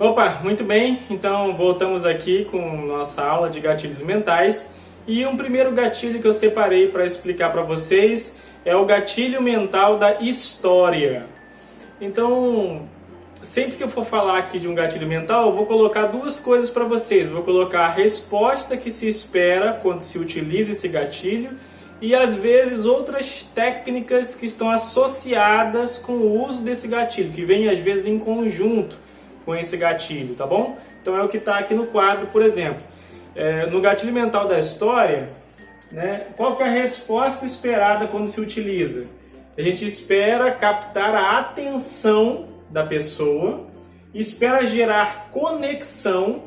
Opa, muito bem, então voltamos aqui com nossa aula de gatilhos mentais e um primeiro gatilho que eu separei para explicar para vocês é o gatilho mental da história. Então, sempre que eu for falar aqui de um gatilho mental, eu vou colocar duas coisas para vocês. Vou colocar a resposta que se espera quando se utiliza esse gatilho e às vezes outras técnicas que estão associadas com o uso desse gatilho, que vem às vezes em conjunto com esse gatilho, tá bom? Então é o que está aqui no quadro, por exemplo. No gatilho mental da história, né, qual que é a resposta esperada quando se utiliza? A gente espera captar a atenção da pessoa, espera gerar conexão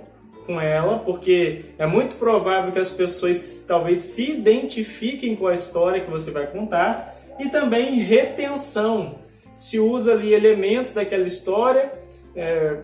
com ela, porque é muito provável que as pessoas talvez se identifiquem com a história que você vai contar, e também retenção. Se usa ali elementos daquela história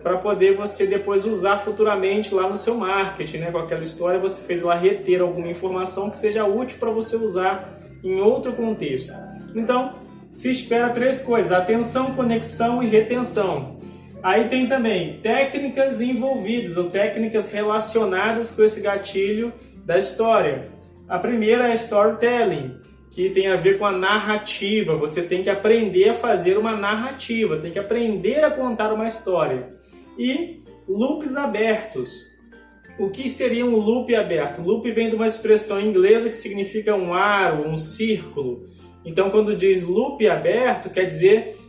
para poder você depois usar futuramente lá no seu marketing, né? Com aquela história você fez lá reter alguma informação que seja útil para você usar em outro contexto. Então, se espera três coisas: atenção, conexão e retenção. Aí tem também técnicas envolvidas ou técnicas relacionadas com esse gatilho da história. A primeira é storytelling, que tem a ver com a narrativa. Você tem que aprender a fazer uma narrativa, tem que aprender a contar uma história. E loops abertos. O que seria um loop aberto? Loop vem de uma expressão inglesa que significa um aro, um círculo. Então, quando diz loop aberto, quer dizer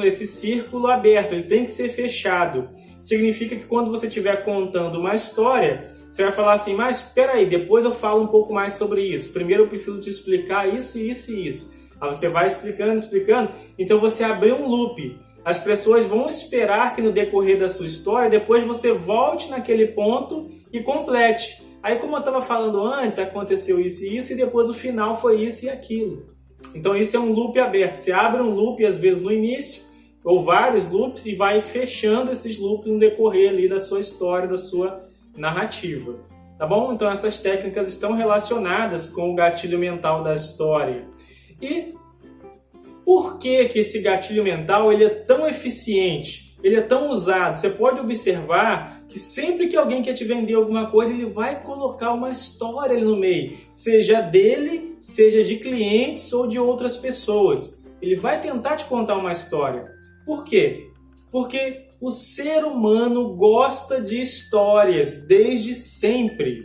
esse círculo aberto, ele tem que ser fechado. Significa que quando você estiver contando uma história, você vai falar assim: mas espera aí, depois eu falo um pouco mais sobre isso. Primeiro eu preciso te explicar isso, isso e isso. Aí você vai explicando, então você abriu um loop. As pessoas vão esperar que no decorrer da sua história, depois você volte naquele ponto e complete. Aí, como eu estava falando antes, aconteceu isso e isso, e depois o final foi isso e aquilo. Então isso é um loop aberto. Você abre um loop às vezes no início, ou vários loops, e vai fechando esses loops no decorrer ali da sua história, da sua narrativa. Tá bom? Então essas técnicas estão relacionadas com o gatilho mental da história. E por que esse gatilho mental ele é tão eficiente? Ele é tão usado? Você pode observar que sempre que alguém quer te vender alguma coisa, ele vai colocar uma história ali no meio. Seja dele, seja de clientes ou de outras pessoas. Ele vai tentar te contar uma história. Por quê? Porque o ser humano gosta de histórias desde sempre.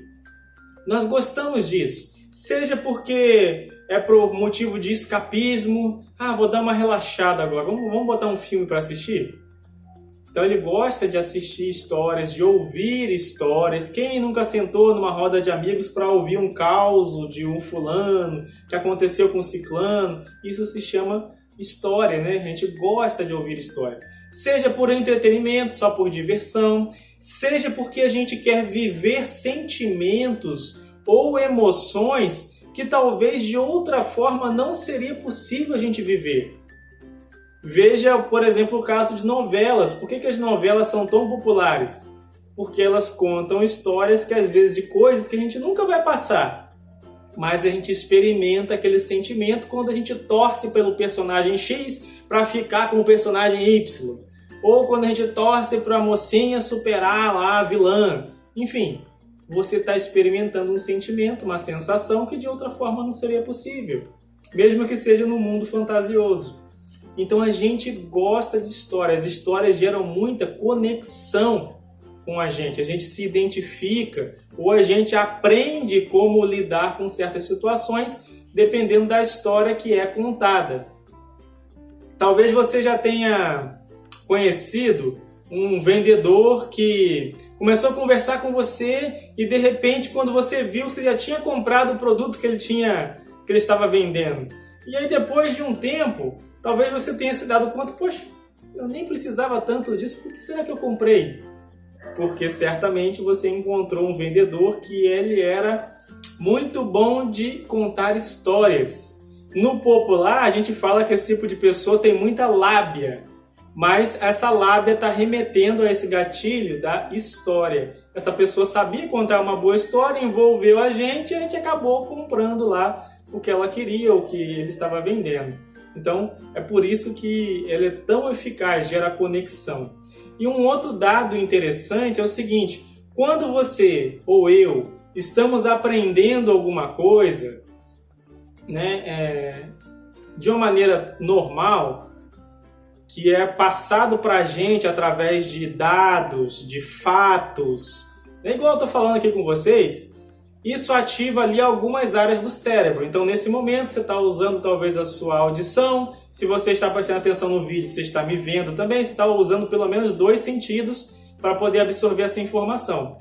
Nós gostamos disso. Seja porque é por motivo de escapismo. Vou dar uma relaxada agora. Vamos botar um filme para assistir? Então ele gosta de assistir histórias, de ouvir histórias. Quem nunca sentou numa roda de amigos para ouvir um caos de um fulano, que aconteceu com um ciclano? Isso se chama história, né? A gente gosta de ouvir história. Seja por entretenimento, só por diversão, seja porque a gente quer viver sentimentos ou emoções que talvez de outra forma não seria possível a gente viver. Veja, por exemplo, o caso de novelas. Por que as novelas são tão populares? Porque elas contam histórias que às vezes de coisas que a gente nunca vai passar, mas a gente experimenta aquele sentimento quando a gente torce pelo personagem X para ficar com o personagem Y, ou quando a gente torce para a mocinha superar lá a vilã. Enfim, você está experimentando um sentimento, uma sensação que de outra forma não seria possível, mesmo que seja no mundo fantasioso. Então a gente gosta de histórias. As histórias geram muita conexão com a gente se identifica ou a gente aprende como lidar com certas situações dependendo da história que é contada. Talvez você já tenha conhecido um vendedor que começou a conversar com você e de repente quando você viu, você já tinha comprado o produto que ele estava vendendo. E aí depois de um tempo, talvez você tenha se dado conta: poxa, eu nem precisava tanto disso, por que será que eu comprei? Porque certamente você encontrou um vendedor que ele era muito bom de contar histórias. No popular, a gente fala que esse tipo de pessoa tem muita lábia, mas essa lábia está remetendo a esse gatilho da história. Essa pessoa sabia contar uma boa história, envolveu a gente e a gente acabou comprando lá o que ela queria, o que ele estava vendendo. Então, é por isso que ela é tão eficaz, gera conexão. E um outro dado interessante é o seguinte: quando você ou eu estamos aprendendo alguma coisa, né, de uma maneira normal, que é passado para a gente através de dados, de fatos, igual eu estou falando aqui com vocês, isso ativa ali algumas áreas do cérebro. Então, nesse momento, você está usando talvez a sua audição. Se você está prestando atenção no vídeo, você está me vendo também. Você está usando pelo menos 2 sentidos para poder absorver essa informação.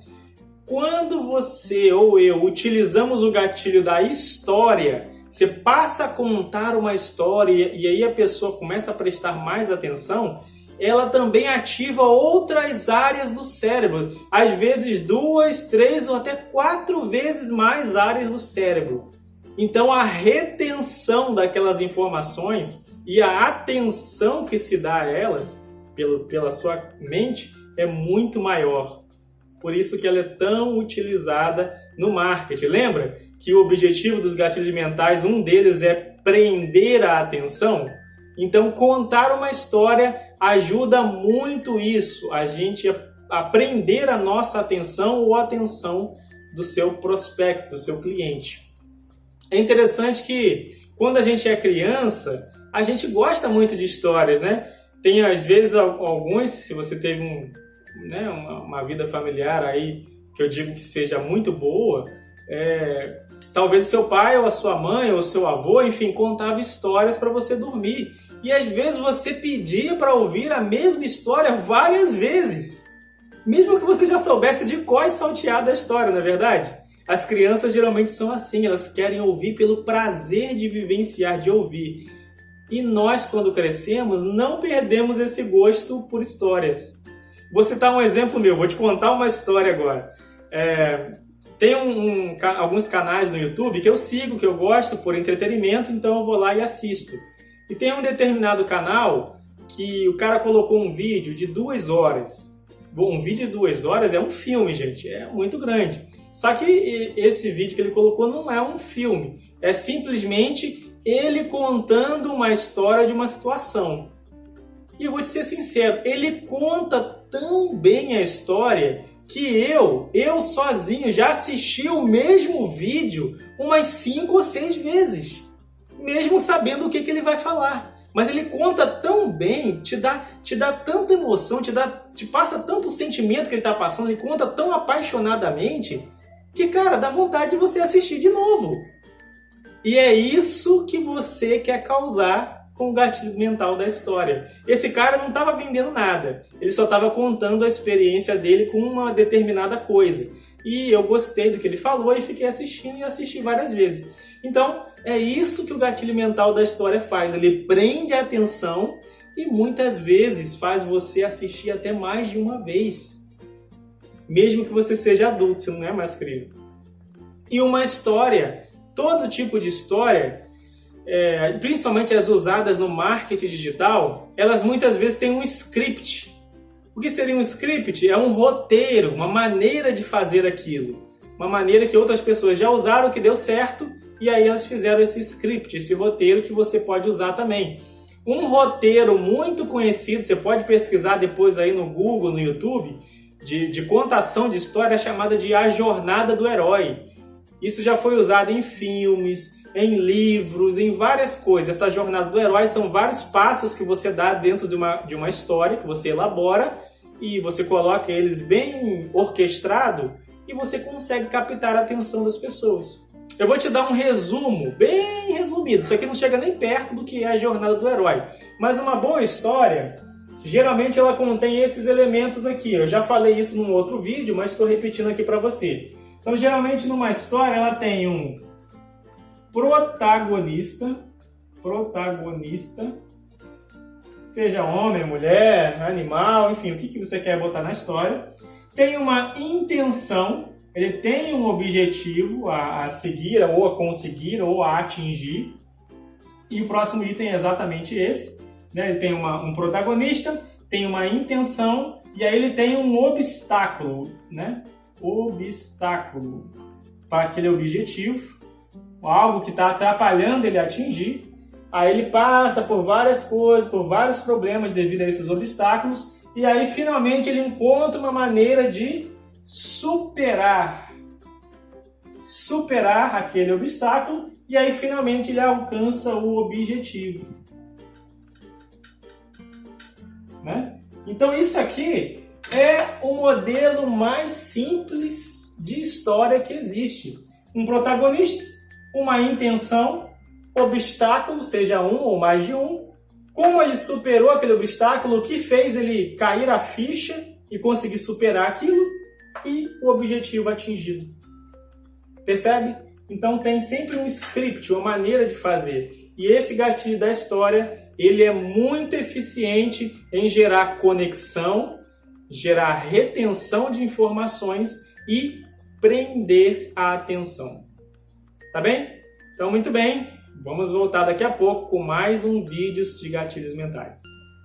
Quando você ou eu utilizamos o gatilho da história, você passa a contar uma história e aí a pessoa começa a prestar mais atenção, ela também ativa outras áreas do cérebro, às vezes 2, 3 ou até 4 vezes mais áreas do cérebro. Então a retenção daquelas informações e a atenção que se dá a elas pela sua mente é muito maior. Por isso que ela é tão utilizada no marketing. Lembra que o objetivo dos gatilhos mentais, um deles é prender a atenção? Então, contar uma história ajuda muito isso, a gente a prender a nossa atenção ou a atenção do seu prospecto, do seu cliente. É interessante que, quando a gente é criança, a gente gosta muito de histórias, né? Tem, às vezes, alguns, se você teve uma vida familiar aí, que eu digo que seja muito boa, talvez seu pai ou a sua mãe ou seu avô, enfim, contava histórias para você dormir. E às vezes você pedia para ouvir a mesma história várias vezes, mesmo que você já soubesse de cor e salteado a história, não é verdade? As crianças geralmente são assim, elas querem ouvir pelo prazer de vivenciar, de ouvir. E nós, quando crescemos, não perdemos esse gosto por histórias. Vou citar um exemplo meu, vou te contar uma história agora. Tem alguns canais no YouTube que eu sigo, que eu gosto por entretenimento, então eu vou lá e assisto. E tem um determinado canal que o cara colocou um vídeo de 2 horas. Um vídeo de 2 horas é um filme, gente, é muito grande. Só que esse vídeo que ele colocou não é um filme, é simplesmente ele contando uma história de uma situação. E eu vou te ser sincero, ele conta tão bem a história que eu sozinho já assisti o mesmo vídeo umas 5 ou 6 vezes, mesmo sabendo o que ele vai falar. Mas ele conta tão bem, te dá tanta emoção, te passa tanto sentimento que ele está passando, ele conta tão apaixonadamente que, cara, dá vontade de você assistir de novo. E é isso que você quer causar com o gatilho mental da história. Esse cara não estava vendendo nada, ele só estava contando a experiência dele com uma determinada coisa. E eu gostei do que ele falou e fiquei assistindo e assisti várias vezes. Então, é isso que o gatilho mental da história faz. Ele prende a atenção e muitas vezes faz você assistir até mais de uma vez. Mesmo que você seja adulto, você não é mais criança. E uma história, todo tipo de história, principalmente as usadas no marketing digital, elas muitas vezes têm um script. O que seria um script? É um roteiro, uma maneira de fazer aquilo. Uma maneira que outras pessoas já usaram, que deu certo, e aí elas fizeram esse script, esse roteiro que você pode usar também. Um roteiro muito conhecido, você pode pesquisar depois aí no Google, no YouTube, de contação de história, chamada de A Jornada do Herói. Isso já foi usado em filmes, em livros, em várias coisas. Essa jornada do herói são vários passos que você dá dentro de uma história, que você elabora e você coloca eles bem orquestrado e você consegue captar a atenção das pessoas. Eu vou te dar um resumo, bem resumido. Isso aqui não chega nem perto do que é a jornada do herói. Mas uma boa história, geralmente ela contém esses elementos aqui. Eu já falei isso num outro vídeo, mas estou repetindo aqui para você. Então, geralmente numa história ela tem um protagonista, seja homem, mulher, animal, enfim, o que você quer botar na história. Tem uma intenção, ele tem um objetivo a seguir, ou a conseguir, ou a atingir. E o próximo item é exatamente esse, né? Ele tem um protagonista, tem uma intenção, e aí ele tem um obstáculo, né? Obstáculo para aquele objetivo. algo que está atrapalhando ele atingir. Aí ele passa por várias coisas, por vários problemas devido a esses obstáculos, e aí finalmente ele encontra uma maneira de superar aquele obstáculo, e aí finalmente ele alcança o objetivo. Né? Então isso aqui é o modelo mais simples de história que existe. Um protagonista, uma intenção, obstáculo, seja um ou mais de um, como ele superou aquele obstáculo, o que fez ele cair a ficha e conseguir superar aquilo, e o objetivo atingido. Percebe? Então tem sempre um script, uma maneira de fazer. E esse gatilho da história, ele é muito eficiente em gerar conexão, gerar retenção de informações e prender a atenção. Tá bem? Então, muito bem. Vamos voltar daqui a pouco com mais um vídeo de gatilhos mentais.